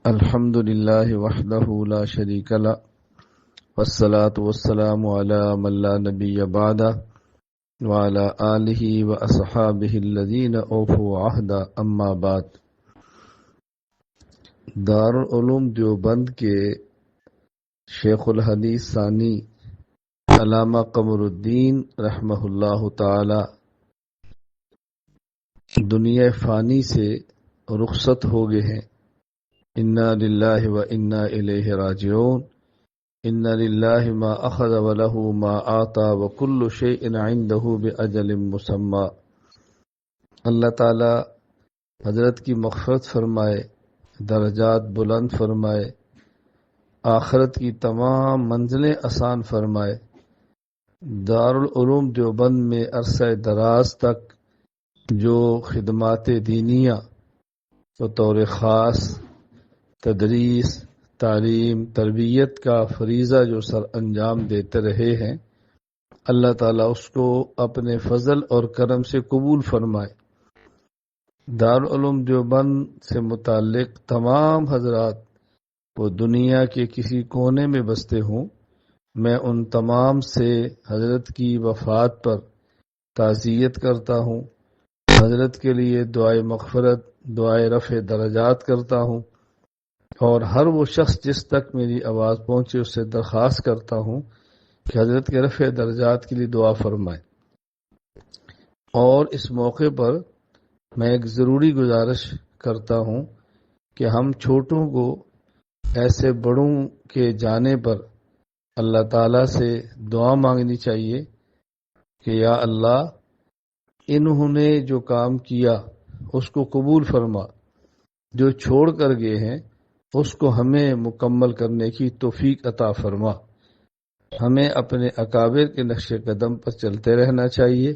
الحمد لله وحده لا شريك له والصلاة والسلام على من لا نبي بعده وعلى آله وأصحابه الذين أوفوا عهدا اما بعد۔ دارالعلوم دیوبند کے شیخ الحدیث ثانی علامہ قمر الدین رحمہ اللہ تعالی دنیا فانی سے رخصت ہو گئے ہیں۔ انا للہ و انا الیہ راجعون۔ ان للہ ما اخذ وله ما آتا وکل شیء عنده باجل مسمی۔ اللہ تعالی حضرت کی مغفرت فرمائے، درجات بلند فرمائے، آخرت کی تمام منزلیں آسان فرمائے۔ دارالعلوم دیوبند میں عرصہ دراز تک جو خدمات دینیہ بطور خاص تدریس، تعلیم، تربیت کا فریضہ جو سر انجام دیتے رہے ہیں، اللہ تعالیٰ اس کو اپنے فضل اور کرم سے قبول فرمائے۔ دارالعلوم دیوبند سے متعلق تمام حضرات وہ دنیا کے کسی کونے میں بستے ہوں، میں ان تمام سے حضرت کی وفات پر تعزیت کرتا ہوں، حضرت کے لیے دعائے مغفرت، دعائے رفع درجات کرتا ہوں، اور ہر وہ شخص جس تک میری آواز پہنچے اس سے درخواست کرتا ہوں کہ حضرت کے رفع درجات کے لیے دعا فرمائے۔ اور اس موقع پر میں ایک ضروری گزارش کرتا ہوں کہ ہم چھوٹوں کو ایسے بڑوں کے جانے پر اللہ تعالیٰ سے دعا مانگنی چاہیے کہ یا اللہ انہوں نے جو کام کیا اس کو قبول فرما، جو چھوڑ کر گئے ہیں اس کو ہمیں مکمل کرنے کی توفیق عطا فرما۔ ہمیں اپنے اکابر کے نقش قدم پر چلتے رہنا چاہیے،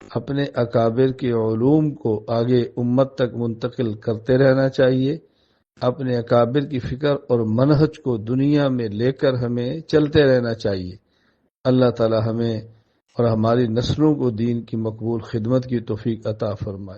اپنے اکابر کے علوم کو آگے امت تک منتقل کرتے رہنا چاہیے، اپنے اکابر کی فکر اور منہج کو دنیا میں لے کر ہمیں چلتے رہنا چاہیے۔ اللہ تعالی ہمیں اور ہماری نسلوں کو دین کی مقبول خدمت کی توفیق عطا فرمائے۔